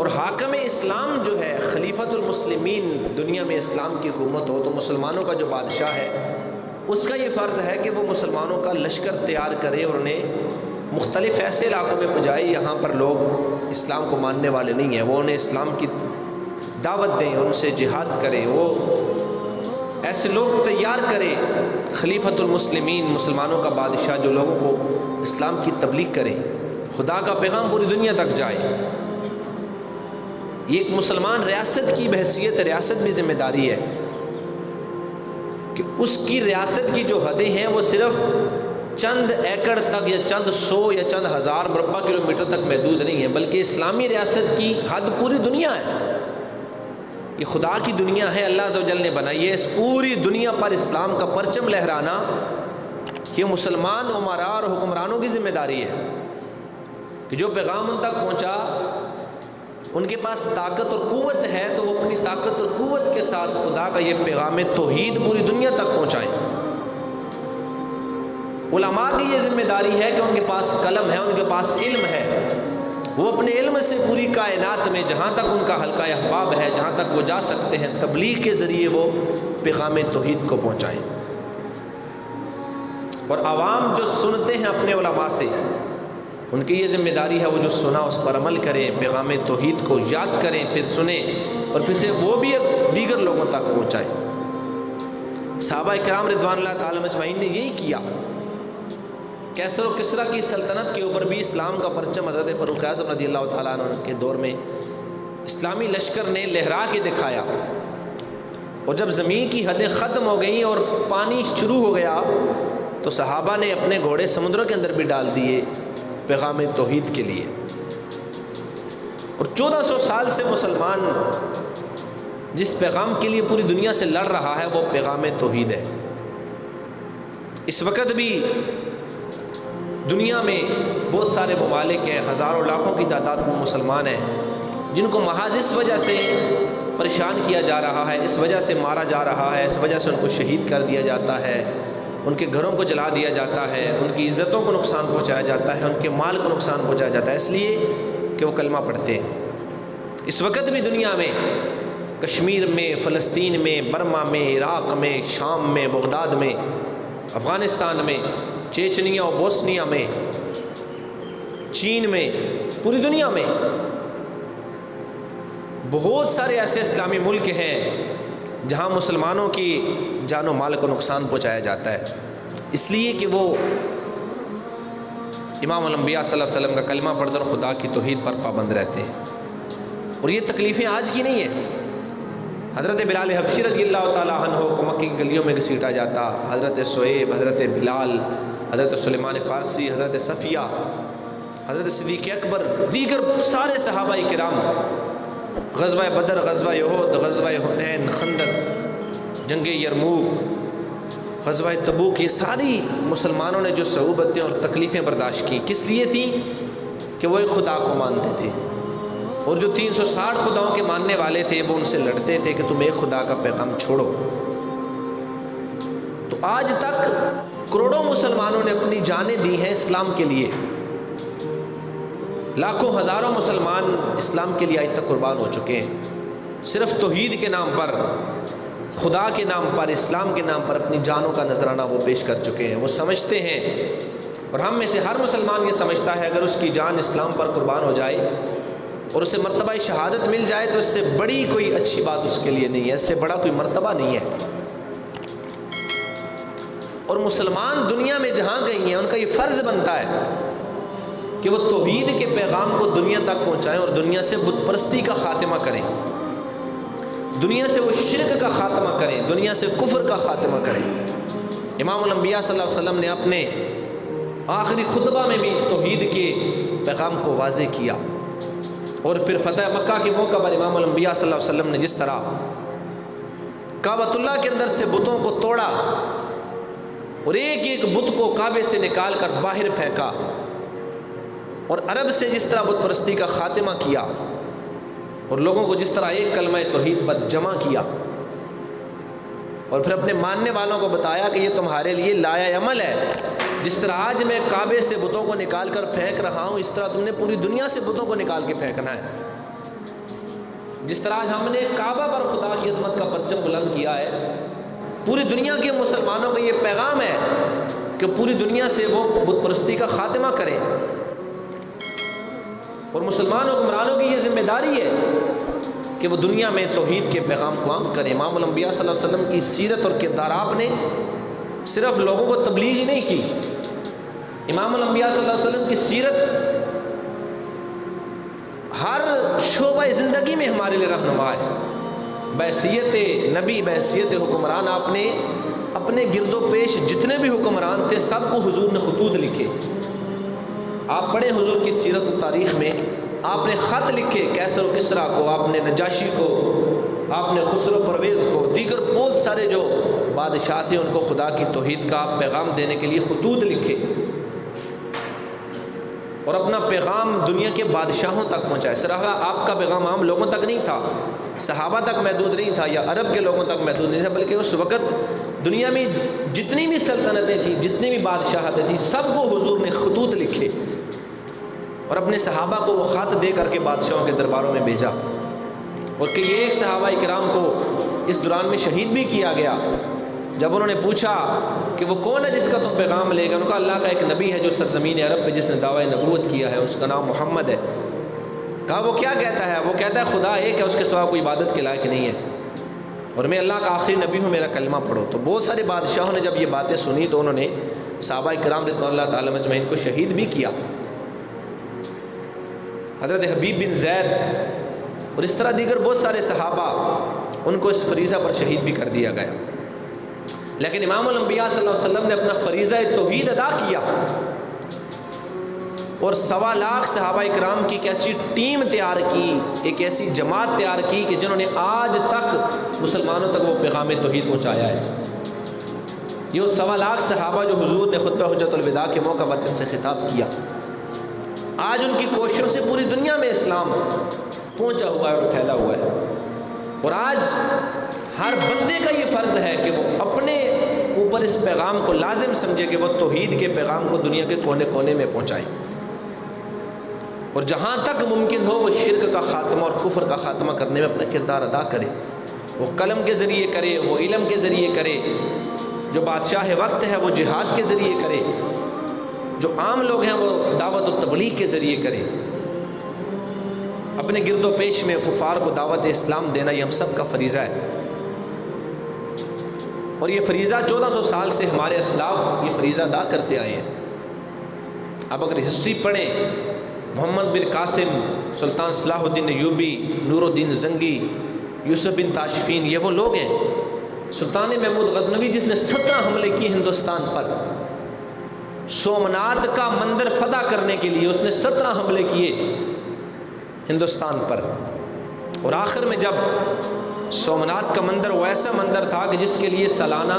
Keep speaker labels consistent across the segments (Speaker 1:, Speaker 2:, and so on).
Speaker 1: اور حاکم اسلام جو ہے، خلیفۃ المسلمین، دنیا میں اسلام کی حکومت ہو تو مسلمانوں کا جو بادشاہ ہے اس کا یہ فرض ہے کہ وہ مسلمانوں کا لشکر تیار کرے اور انہیں مختلف ایسے علاقوں میں پہنچائے یہاں پر لوگ اسلام کو ماننے والے نہیں ہیں، وہ انہیں اسلام کی دعوت دیں، ان سے جہاد کرے، وہ ایسے لوگ تیار کرے، خلیفۃ المسلمین، مسلمانوں کا بادشاہ جو لوگوں کو اسلام کی تبلیغ کرے، خدا کا پیغام پوری دنیا تک جائے۔ یہ ایک مسلمان ریاست کی بحیثیت، ریاست بھی ذمہ داری ہے کہ اس کی ریاست کی جو حدیں ہیں وہ صرف چند ایکڑ تک یا چند سو یا چند ہزار مربع کلومیٹر تک محدود نہیں ہے، بلکہ اسلامی ریاست کی حد پوری دنیا ہے۔ یہ خدا کی دنیا ہے، اللہ عز و جل نے بنائی ہے۔ اس پوری دنیا پر اسلام کا پرچم لہرانا یہ مسلمان امراء اور حکمرانوں کی ذمہ داری ہے کہ جو پیغام ان تک پہنچا، ان کے پاس طاقت اور قوت ہے تو وہ اپنی طاقت اور قوت کے ساتھ خدا کا یہ پیغام توحید پوری دنیا تک پہنچائیں۔ علماء کی یہ ذمہ داری ہے کہ ان کے پاس قلم ہے، ان کے پاس علم ہے، وہ اپنے علم سے پوری کائنات میں جہاں تک ان کا حلقہ احباب ہے، جہاں تک وہ جا سکتے ہیں، تبلیغ کے ذریعے وہ پیغام توحید کو پہنچائیں۔ اور عوام جو سنتے ہیں اپنے علماء سے، ان کی یہ ذمہ داری ہے وہ جو سنا اس پر عمل کریں، پیغام توحید کو یاد کریں، پھر سنیں اور پھر سے وہ بھی دیگر لوگوں تک پہنچائیں۔ صحابہ کرام رضوان اللہ تعالی اجمعین نے یہی کیا۔ کیسر و کسریٰ کی سلطنت کے اوپر بھی اسلام کا پرچم حضرت فاروق اعظم رضی اللہ تعالیٰ عنہ کے دور میں اسلامی لشکر نے لہرا کے دکھایا، اور جب زمین کی حدیں ختم ہو گئیں اور پانی شروع ہو گیا تو صحابہ نے اپنے گھوڑے سمندروں کے اندر بھی ڈال دیے پیغام توحید کے لیے۔ اور 1400 سال سے مسلمان جس پیغام کے لیے پوری دنیا سے لڑ رہا ہے وہ پیغام توحید ہے۔ اس وقت بھی دنیا میں بہت سارے ممالک ہیں، ہزاروں لاکھوں کی تعداد میں مسلمان ہیں جن کو محض اس وجہ سے پریشان کیا جا رہا ہے، اس وجہ سے مارا جا رہا ہے، اس وجہ سے ان کو شہید کر دیا جاتا ہے، ان کے گھروں کو جلا دیا جاتا ہے، ان کی عزتوں کو نقصان پہنچایا جاتا ہے، ان کے مال کو نقصان پہنچایا جاتا ہے، اس لیے کہ وہ کلمہ پڑھتے ہیں۔ اس وقت بھی دنیا میں، کشمیر میں، فلسطین میں، برما میں، عراق میں، شام میں، بغداد میں، افغانستان میں، چیچنیا اور بوسنیا میں، چین میں، پوری دنیا میں بہت سارے ایسے اسلامی ملک ہیں جہاں مسلمانوں کی جان و مال کو نقصان پہنچایا جاتا ہے، اس لیے کہ وہ امام الانبیاء صلی اللہ علیہ وسلم کا کلمہ پڑھ کر خدا کی توحید پر پابند رہتے ہیں۔ اور یہ تکلیفیں آج کی نہیں ہیں۔ حضرت بلال حبشی رضی اللہ تعالیٰ عنہ کو مکی کی گلیوں میں گھسیٹا جاتا، حضرت شعیب، حضرت بلال، حضرت سلیمان فارسی، حضرت صفیہ، حضرت صدیق اکبر، دیگر سارے صحابہ کرام، غزوہ بدر، غزوہ احد، غزوہ حنین، خندق، جنگ یرموک، غزوہ تبوک، یہ ساری مسلمانوں نے جو صعوبتیں اور تکلیفیں برداشت کی کس لیے تھیں؟ کہ وہ ایک خدا کو مانتے تھے، اور جو 360 خداؤں کے ماننے والے تھے وہ ان سے لڑتے تھے کہ تم ایک خدا کا پیغام چھوڑو۔ تو آج تک کروڑوں مسلمانوں نے اپنی جانیں دی ہیں اسلام کے لیے، لاکھوں ہزاروں مسلمان اسلام کے لیے آج تک قربان ہو چکے ہیں، صرف توحید کے نام پر، خدا کے نام پر، اسلام کے نام پر اپنی جانوں کا نذرانہ وہ پیش کر چکے ہیں۔ وہ سمجھتے ہیں، اور ہم میں سے ہر مسلمان یہ سمجھتا ہے اگر اس کی جان اسلام پر قربان ہو جائے اور اسے مرتبہ شہادت مل جائے تو اس سے بڑی کوئی اچھی بات اس کے لیے نہیں ہے، اس سے بڑا کوئی مرتبہ نہیں ہے۔ اور مسلمان دنیا میں جہاں گئی ہیں ان کا یہ فرض بنتا ہے کہ وہ توحید کے پیغام کو دنیا تک پہنچائیں اور دنیا سے بت پرستی کا خاتمہ کریں، دنیا سے وہ شرک کا خاتمہ کریں، دنیا سے کفر کا خاتمہ کریں۔ امام الانبیاء صلی اللہ علیہ وسلم نے اپنے آخری خطبہ میں بھی توحید کے پیغام کو واضح کیا، اور پھر فتح مکہ کے موقع پر امام الانبیاء صلی اللہ علیہ وسلم نے جس طرح کعبۃ اللہ کے اندر سے بتوں کو توڑا اور ایک ایک بت کو کعبے سے نکال کر باہر پھینکا، اور عرب سے جس طرح بت پرستی کا خاتمہ کیا اور لوگوں کو جس طرح ایک کلمہ توحید پر جمع کیا، اور پھر اپنے ماننے والوں کو بتایا کہ یہ تمہارے لیے لایا عمل ہے، جس طرح آج میں کعبے سے بتوں کو نکال کر پھینک رہا ہوں اس طرح تم نے پوری دنیا سے بتوں کو نکال کے پھینکنا ہے۔ جس طرح آج ہم نے کعبہ پر خدا کی عظمت کا پرچم بلند کیا ہے، پوری دنیا کے مسلمانوں کا یہ پیغام ہے کہ پوری دنیا سے وہ بت پرستی کا خاتمہ کریں، اور مسلمان حکمرانوں کی یہ ذمہ داری ہے کہ وہ دنیا میں توحید کے پیغام کو عام کریں۔ امام الانبیاء صلی اللہ علیہ وسلم کی سیرت اور کردار، آپ نے صرف لوگوں کو تبلیغ ہی نہیں کی، امام الانبیاء صلی اللہ علیہ وسلم کی سیرت ہر شعبہ زندگی میں ہمارے لیے رہنما ہے۔ بحیثیت نبی، بحیثیت حکمران، آپ نے اپنے گرد و پیش جتنے بھی حکمران تھے سب کو حضور نے خطوط لکھے۔ آپ پڑھیں حضور کی سیرت و تاریخ میں، آپ نے خط لکھے کیسر و کسریٰ کو، آپ نے نجاشی کو، آپ نے خسرو پرویز کو، دیگر بہت سارے جو بادشاہ تھے ان کو خدا کی توحید کا پیغام دینے کے لیے خطوط لکھے، اور اپنا پیغام دنیا کے بادشاہوں تک پہنچائے۔ صرف آپ کا پیغام عام لوگوں تک نہیں تھا، صحابہ تک محدود نہیں تھا یا عرب کے لوگوں تک محدود نہیں تھا، بلکہ اس وقت دنیا میں جتنی بھی سلطنتیں تھیں، جتنی بھی بادشاہتیں تھیں، سب کو حضور نے خطوط لکھے اور اپنے صحابہ کو وہ خط دے کر کے بادشاہوں کے درباروں میں بھیجا، اور کہ یہ ایک صحابہ کرام کو اس دوران میں شہید بھی کیا گیا۔ جب انہوں نے پوچھا کہ وہ کون ہے جس کا تم پیغام لے گا، ان کا اللہ کا ایک نبی ہے جو سرزمین عرب پہ جس نے دعویٰ نبوت کیا ہے، اس کا نام محمد ہے۔ کہا وہ کیا کہتا ہے؟ وہ کہتا ہے خدا ایک ہے، اس کے سوا کوئی عبادت کے لائق نہیں ہے، اور میں اللہ کا آخری نبی ہوں، میرا کلمہ پڑھو۔ تو بہت سارے بادشاہوں نے جب یہ باتیں سنی تو انہوں نے صحابہ کرام رضوان اللہ تعالیٰ مجمعین کو شہید بھی کیا۔ حضرت حبیب بن زید اور اس طرح دیگر بہت سارے صحابہ، ان کو اس فریضہ پر شہید بھی کر دیا گیا۔ لیکن امام الانبیاء صلی اللہ علیہ وسلم نے اپنا فریضہ توحید ادا کیا، اور 1.25 لاکھ صحابہ کرام کی ایک ایسی ٹیم تیار کی، ایک ایسی جماعت تیار کی کہ جنہوں نے آج تک مسلمانوں تک وہ پیغام توحید پہنچایا ہے۔ یہ 1.25 لاکھ صحابہ جو حضور نے خطبہ حجت الوداع کے موقع پر جن سے خطاب کیا، آج ان کی کوششوں سے پوری دنیا میں اسلام پہنچا ہوا ہے اور پھیلا ہوا ہے، اور آج ہر بندے کا یہ فرض ہے کہ وہ اپنے اوپر اس پیغام کو لازم سمجھے کہ وہ توحید کے پیغام کو دنیا کے کونے کونے میں پہنچائے، اور جہاں تک ممکن ہو وہ شرک کا خاتمہ اور کفر کا خاتمہ کرنے میں اپنا کردار ادا کرے۔ وہ قلم کے ذریعے کرے، وہ علم کے ذریعے کرے، جو بادشاہ وقت ہے وہ جہاد کے ذریعے کرے، جو عام لوگ ہیں وہ دعوت و تبلیغ کے ذریعے کرے۔ اپنے گرد و پیش میں کفار کو دعوت اسلام دینا یہ ہم سب کا فریضہ ہے، اور یہ فریضہ 1400 سال سے ہمارے اسلاف یہ فریضہ ادا کرتے آئے ہیں۔ اب اگر ہسٹری پڑھیں، محمد بن قاسم، سلطان صلاح الدین ایوبی، نور الدین زنگی، یوسف بن تاشفین، یہ وہ لوگ ہیں۔ سلطان محمود غزنوی جس نے 17 حملے کیے ہندوستان پر، سومناتھ کا مندر فتح کرنے کے لیے اس نے 17 حملے کیے ہندوستان پر، اور آخر میں جب سومناتھ کا مندر وہ ایسا مندر تھا کہ جس کے لیے سالانہ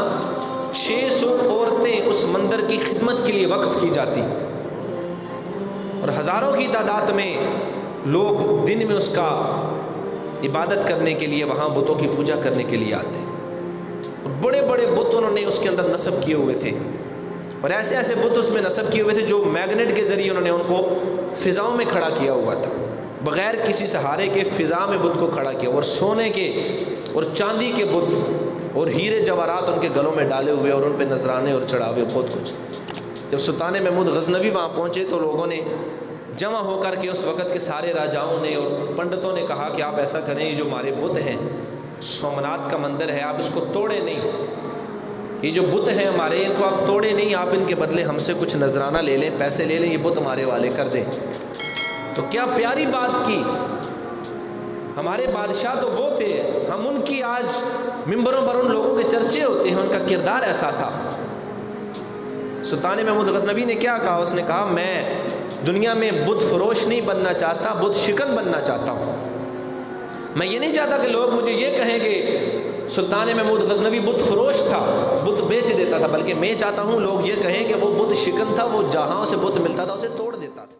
Speaker 1: 600 عورتیں اس مندر کی خدمت کے لیے وقف کی جاتی، اور ہزاروں کی تعداد میں لوگ دن میں اس کا عبادت کرنے کے لیے وہاں بتوں کی پوجا کرنے کے لیے آتے، اور بڑے بڑے بت انہوں نے اس کے اندر نصب کیے ہوئے تھے، اور ایسے ایسے بت اس میں نصب کیے ہوئے تھے جو میگنیٹ کے ذریعے انہوں نے ان کو فضاؤں میں کھڑا کیا ہوا تھا، بغیر کسی سہارے کے فضا میں بت کو کھڑا کیا، اور سونے کے اور چاندی کے بت اور ہیرے جواہرات ان کے گلوں میں ڈالے ہوئے، اور ان پہ نذرانے اور چڑھاوے بہت کچھ۔ جب سلطان محمود غزنوی وہاں پہنچے تو لوگوں نے جمع ہو کر کے، اس وقت کے سارے راجاؤں نے اور پنڈتوں نے کہا کہ آپ ایسا کریں، یہ جو ہمارے بت ہیں، سومناتھ کا مندر ہے، آپ اس کو توڑے نہیں، یہ جو بت ہیں ہمارے ان کو آپ توڑے نہیں، آپ ان کے بدلے ہم سے کچھ نذرانہ لے لیں، پیسے لے لیں، یہ بت ہمارے والے کر دیں۔ تو کیا پیاری بات کی، ہمارے بادشاہ تو وہ تھے، ہم ان کی آج ممبروں پر ان لوگوں کے چرچے ہوتے ہیں، ان کا کردار ایسا تھا۔ سلطان محمود غزنوی نے کیا کہا؟ اس نے کہا میں دنیا میں بت فروش نہیں بننا چاہتا، بت شکن بننا چاہتا ہوں۔ میں یہ نہیں چاہتا کہ لوگ مجھے یہ کہیں کہ سلطان محمود غزنوی بت فروش تھا، بت بیچ دیتا تھا، بلکہ میں چاہتا ہوں لوگ یہ کہیں کہ وہ بت شکن تھا، وہ جہاں سے بت ملتا تھا اسے توڑ دیتا تھا۔